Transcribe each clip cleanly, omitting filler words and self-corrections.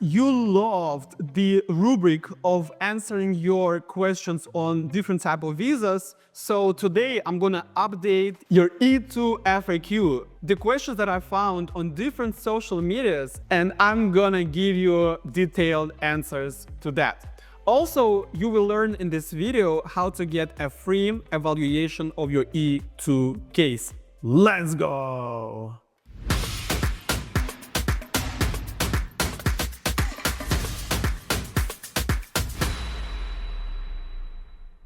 You loved the rubric of answering your questions on different type of visas. So today I'm gonna update your E-2 FAQ, the questions that I found on different social medias, and I'm gonna give you detailed answers to that. Also, you will learn in this video how to get a free evaluation of your E-2 case. Let's go!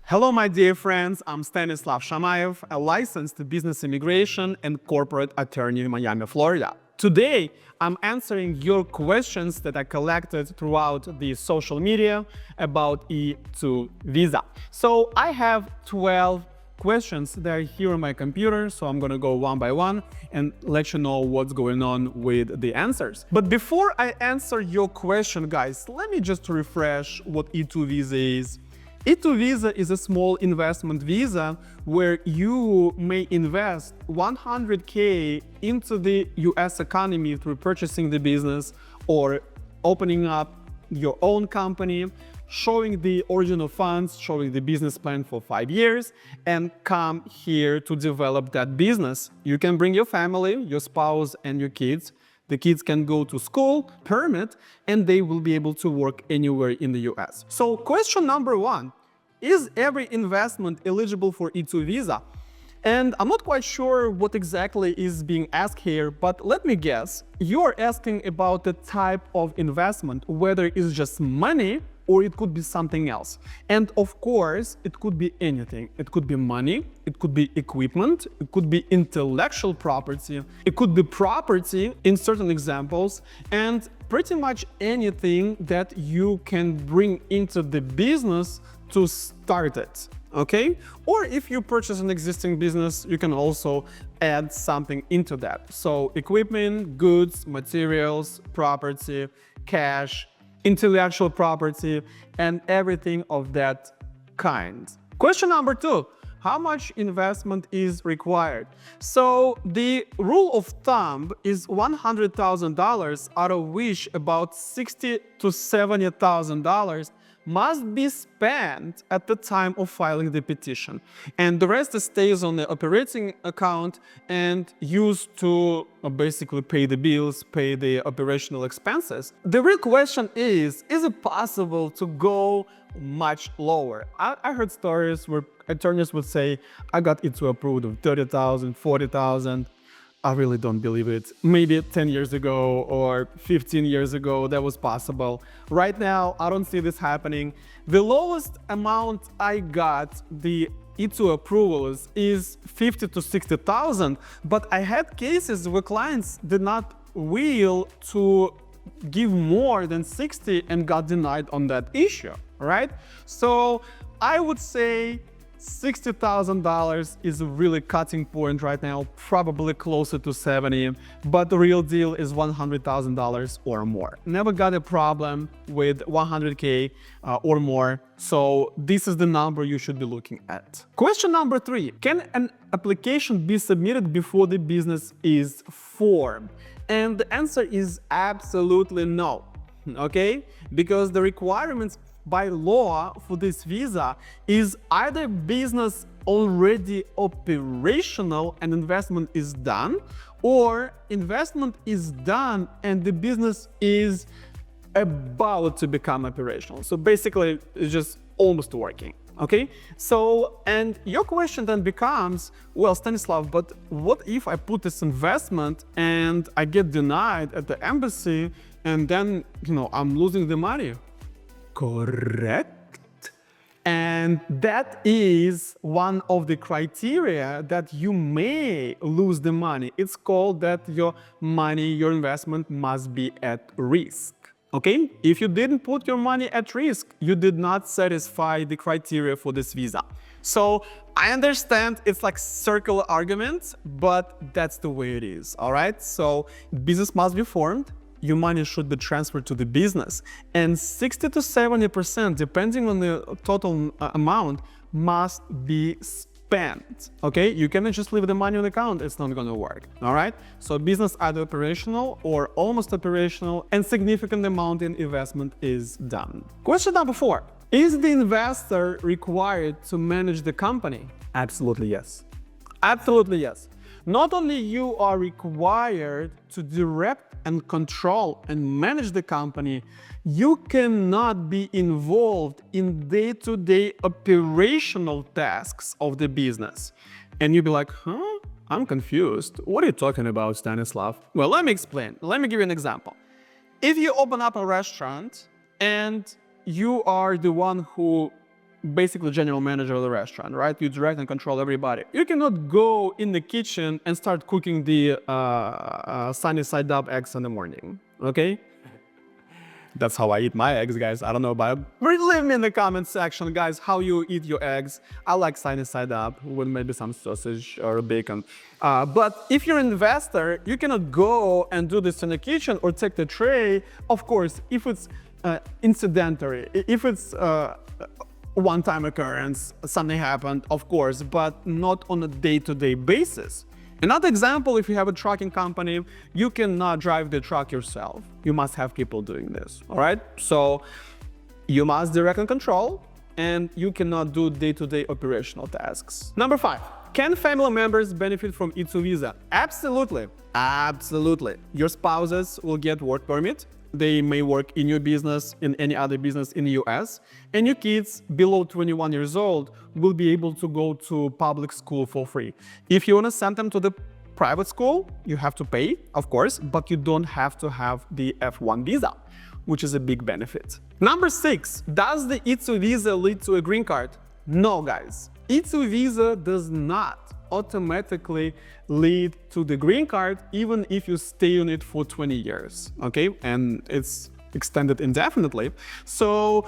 Hello, my dear friends. I'm Stanislav Shamayev, a licensed business immigration and corporate attorney in Miami, Florida. Today, I'm answering your questions that I collected throughout the social media about E-2 visa. So I have 12 questions that are here on my computer, so I'm gonna go one by one and let you know what's going on with the answers. But before I answer your question, guys, let me just refresh what E-2 visa is. E-2 visa is a small investment visa where you may invest 100K into the US economy through purchasing the business or opening up your own company, showing the original funds, showing the business plan for 5 years, and come here to develop that business. You can bring your family, your spouse, and your kids. The kids can go to school, permit, and they will be able to work anywhere in the US. So question number one, is every investment eligible for E-2 visa? And I'm not quite sure what exactly is being asked here, but let me guess. You're asking about the type of investment, whether it's just money or it could be something else. And of course, it could be anything. It could be money, it could be equipment, it could be intellectual property, it could be property in certain examples, and pretty much anything that you can bring into the business to start it, okay? Or if you purchase an existing business, you can also add something into that. So equipment, goods, materials, property, cash, intellectual property, and everything of that kind. Question number two, how much investment is required? So the rule of thumb is $100,000, out of which about $60,000 to $70,000 must be spent at the time of filing the petition. And the rest stays on the operating account and used to basically pay the bills, pay the operational expenses. The real question is it possible to go much lower? I heard stories where attorneys would say, I got it to approved of $30,000, $40,000. I really don't believe it. Maybe 10 years ago or 15 years ago, that was possible. Right now, I don't see this happening. The lowest amount I got, the E-2 approvals, is 50 to 60,000, but I had cases where clients did not will to give more than 60 and got denied on that issue, right? So I would say $60,000 is a really cutting point right now, probably closer to 70, but the real deal is $100,000 or more. Never got a problem with 100K or more, so this is the number you should be looking at. Question number three, can an application be submitted before the business is formed? And the answer is absolutely no, okay? Because the requirements by law for this visa is either business already operational and investment is done, or investment is done and the business is about to become operational. So basically, it's just almost working. Okay, so, and your question then becomes, well, Stanislav, but what if I put this investment and I get denied at the embassy and then, I'm losing the money? Correct. And that is one of the criteria that you may lose the money. It's called that your money, your investment must be at risk. Okay? If you didn't put your money at risk, you did not satisfy the criteria for this visa. So I understand it's like circular arguments, but that's the way it is, all right? So business must be formed, your money should be transferred to the business, and 60 to 70%, depending on the total amount, must be spent spend, okay? You cannot just leave the money on the account, it's not gonna work, all right? So business either operational or almost operational, and significant amount in investment is done. Question number 4. Is the investor required to manage the company? Absolutely yes. Absolutely yes. Not only you are required to direct and control and manage the company, you cannot be involved in day-to-day operational tasks of the business. And you'll be like, huh? I'm confused. What are you talking about, Stanislav? Well, let me explain. Let me give you an example. If you open up a restaurant and you are the one who basically general manager of the restaurant, right? You direct and control everybody. You cannot go in the kitchen and start cooking the sunny side up eggs in the morning, okay? That's how I eat my eggs, guys. I don't know about it. Leave me in the comment section, guys, how you eat your eggs. I like sunny side up with maybe some sausage or bacon. But if you're an investor, you cannot go and do this in the kitchen or take the tray. Of course, if it's incidentally, if it's one-time occurrence, something happened, of course, but not on a day-to-day basis. Another example, if you have a trucking company, you cannot drive the truck yourself. You must have people doing this, all right? So you must direct and control, and you cannot do day-to-day operational tasks. Number 5, can family members benefit from E-2 visa? Absolutely, absolutely. Your spouses will get work permit. They may work in your business, in any other business in the US, and your kids below 21 years old will be able to go to public school for free. If you want to send them to the private school, you have to pay, of course, but you don't have to have the F1 visa, which is a big benefit. Number 6, does the E-2 visa lead to a green card? No, guys. E-2 visa does not automatically lead to the green card, even if you stay on it for 20 years, okay? And it's extended indefinitely. So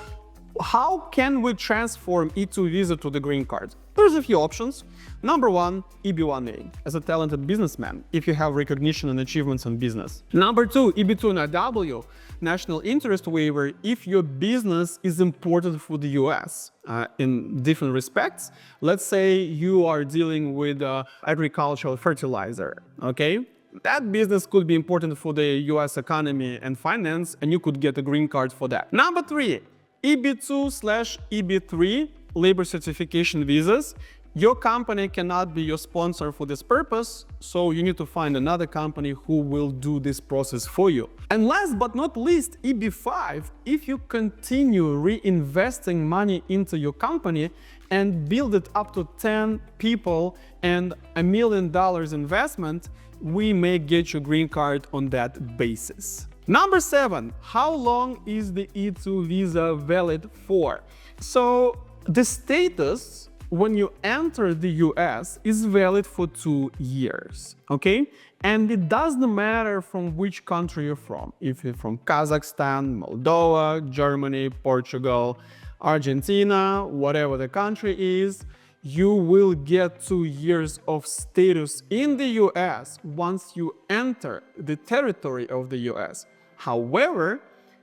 how can we transform E-2 visa to the green card? There's a few options. Number 1, EB-1A, as a talented businessman, if you have recognition and achievements in business. Number 2, EB-2NIW, national interest waiver, if your business is imported for the US in different respects. Let's say you are dealing with agricultural fertilizer, okay? That business could be important for the US economy and finance, and you could get a green card for that. Number 3, EB-2/EB-3 labor certification visas. Your company cannot be your sponsor for this purpose, so you need to find another company who will do this process for you. And last but not least, EB-5, if you continue reinvesting money into your company and build it up to 10 people and $1 million investment, we may get your green card on that basis. Number 7, how long is the E-2 visa valid for? So the status when you enter the US is valid for 2 years, okay? And it doesn't matter from which country you're from. If you're from Kazakhstan, Moldova, Germany, Portugal, Argentina, whatever the country is, you will get 2 years of status in the US once you enter the territory of the US. However,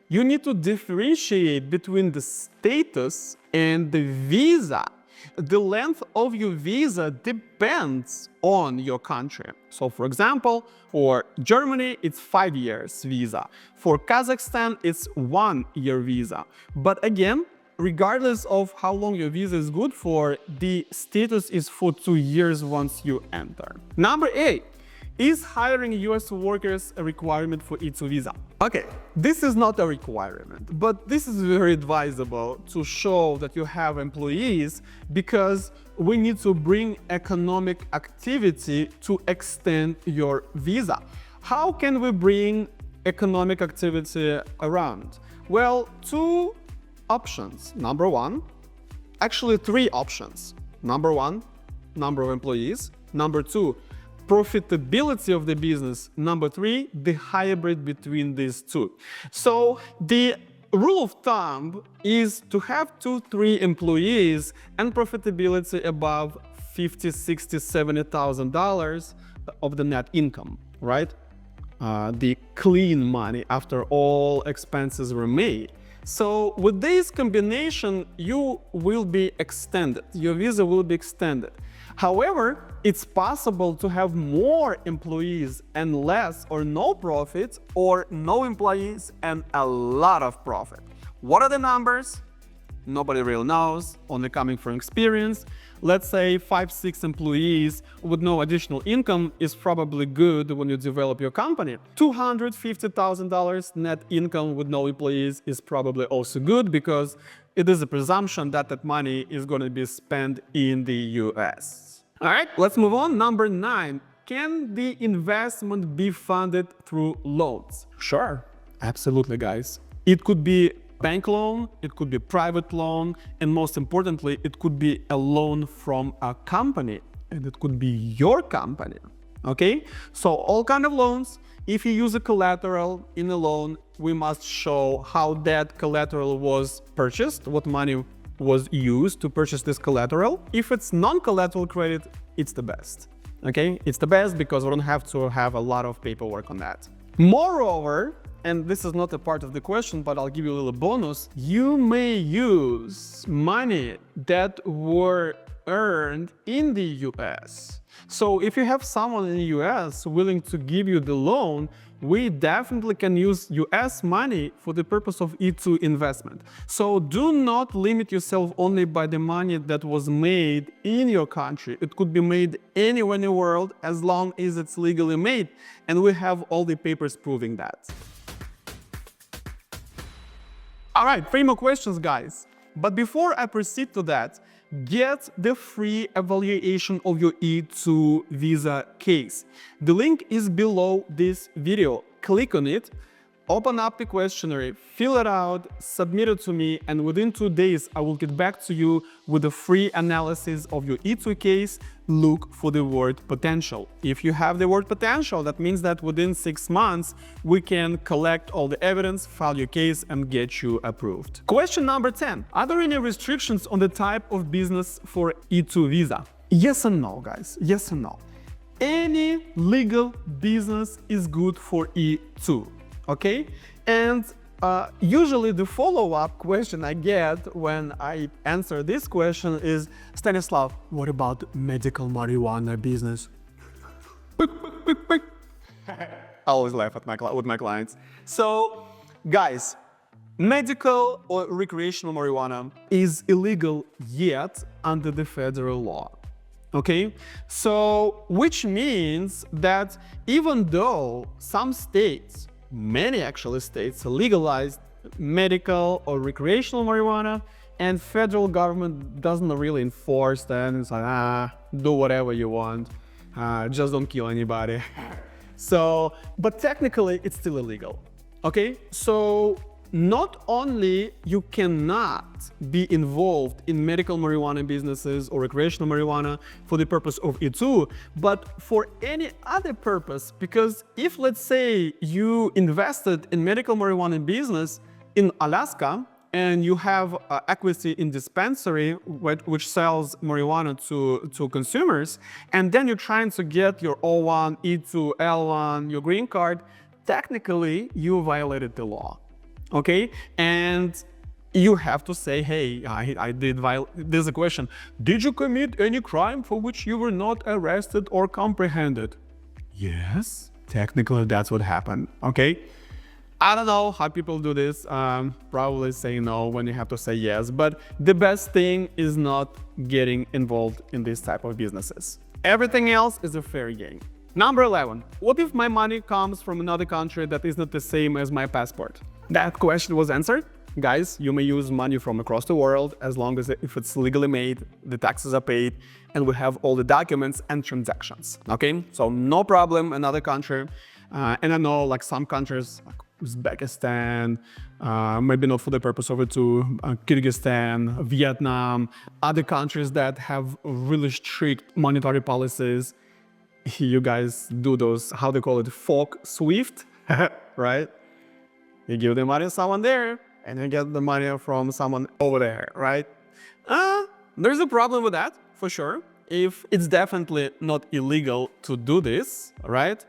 you need to differentiate between the status and the visa. The length of your visa depends on your country. So for example, for Germany, it's 5 years visa. For Kazakhstan, it's 1 year visa. But again, regardless of how long your visa is good for, the status is for 2 years once you enter. Number 8, is hiring US workers a requirement for E-2 visa? Okay, this is not a requirement, but this is very advisable to show that you have employees, because we need to bring economic activity to extend your visa. How can we bring economic activity around? Well, 2 options. Number 1, actually 3 options. Number 1, number of employees. Number 2, profitability of the business. Number 3, the hybrid between these 2. So the rule of thumb is to have 2-3 employees and profitability above $50,000, $60,000, $70,000 of the net income, right? The clean money after all expenses were made. So with this combination, you will be extended. Your visa will be extended. However, it's possible to have more employees and less or no profit, or no employees and a lot of profit. What are the numbers? Nobody really knows, only coming from experience. Let's say 5-6 employees with no additional income is probably good when you develop your company. $250,000 net income with no employees is probably also good, because it is a presumption that that money is going to be spent in the US. All right, let's move on. Number 9, can the investment be funded through loans? Sure, absolutely, guys. It could be bank loan, it could be private loan, and most importantly, it could be a loan from a company, and it could be your company. Okay, so all kind of loans. If you use a collateral in a loan, we must show how that collateral was purchased, what money was used to purchase this collateral. If it's non-collateral credit, it's the best. Okay, it's the best because we don't have to have a lot of paperwork on that. Moreover, and this is not a part of the question, but I'll give you a little bonus, you may use money that were earned in the US. So if you have someone in the US willing to give you the loan, we definitely can use US money for the purpose of E-2 investment. So do not limit yourself only by the money that was made in your country. It could be made anywhere in the world as long as it's legally made, and we have all the papers proving that. All right, 3 more questions, guys. But before I proceed to that, get the free evaluation of your E-2 visa case. The link is below this video. Click on it, open up the questionnaire, fill it out, submit it to me, and within 2 days, I will get back to you with a free analysis of your E-2 case. Look for the word potential. If you have the word potential, that means that within 6 months, we can collect all the evidence, file your case, and get you approved. Question number 10. Are there any restrictions on the type of business for E-2 visa? Yes and no, guys. Yes and no. Any legal business is good for E-2. Okay, and usually the follow-up question I get when I answer this question is, Stanislav, what about medical marijuana business? I always laugh at with my clients. So, guys, medical or recreational marijuana is illegal yet under the federal law. Okay, so which means that even though some states, many actually states, legalized medical or recreational marijuana, and federal government doesn't really enforce that. It's like, do whatever you want, just don't kill anybody. So, but technically it's still illegal. Okay, so not only you cannot be involved in medical marijuana businesses or recreational marijuana for the purpose of E-2, but for any other purpose, because if, let's say, you invested in medical marijuana business in Alaska and you have equity in dispensary which sells marijuana to consumers, and then you're trying to get your O1, E-2, L1, your green card, technically you violated the law. Okay, and you have to say, hey, I did violate. There's a question. Did you commit any crime for which you were not arrested or comprehended? Yes, technically that's what happened. Okay, I don't know how people do this. Probably say no when you have to say yes. But the best thing is not getting involved in this type of businesses. Everything else is a fair game. Number 11. What if my money comes from another country that is not the same as my passport? That question was answered. Guys, you may use money from across the world as long as if it's legally made, the taxes are paid, and we have all the documents and transactions. Okay, so no problem, another country. And I know like some countries, like Uzbekistan, maybe not for the purpose of it too, Kyrgyzstan, Vietnam, other countries that have really strict monetary policies. You guys do those, how they call it, fork swift, right? You give the money to someone there, and you get the money from someone over there, right? There's a problem with that, for sure. If it's definitely not illegal to do this, right?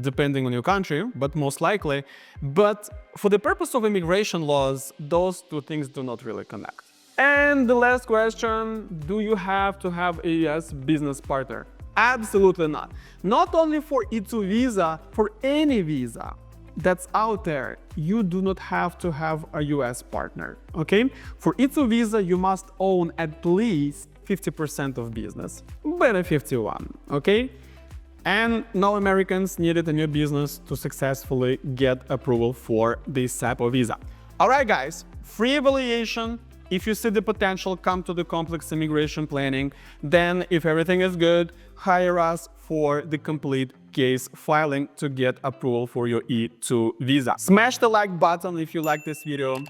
Depending on your country, but most likely. But for the purpose of immigration laws, those two things do not really connect. And the last question, do you have to have a US business partner? Absolutely not. Not only for E-2 visa, for any visa that's out there, you do not have to have a US partner, okay? For E-2 visa, you must own at least 50% of business, better 51, okay? And no Americans needed a new business to successfully get approval for this type of visa. All right, guys, free evaluation. If you see the potential, come to the complex immigration planning. Then, if everything is good, hire us for the complete case filing to get approval for your E-2 visa. Smash the like button if you like this video.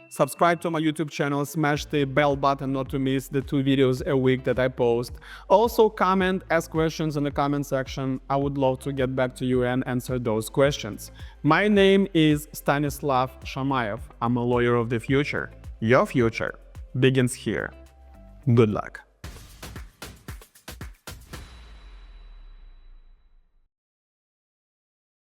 Subscribe to my YouTube channel, smash the bell button not to miss the 2 videos a week that I post. Also comment, ask questions in the comment section. I would love to get back to you and answer those questions. My name is Stanislav Shamayev. I'm a lawyer of the future. Your future begins here. Good luck.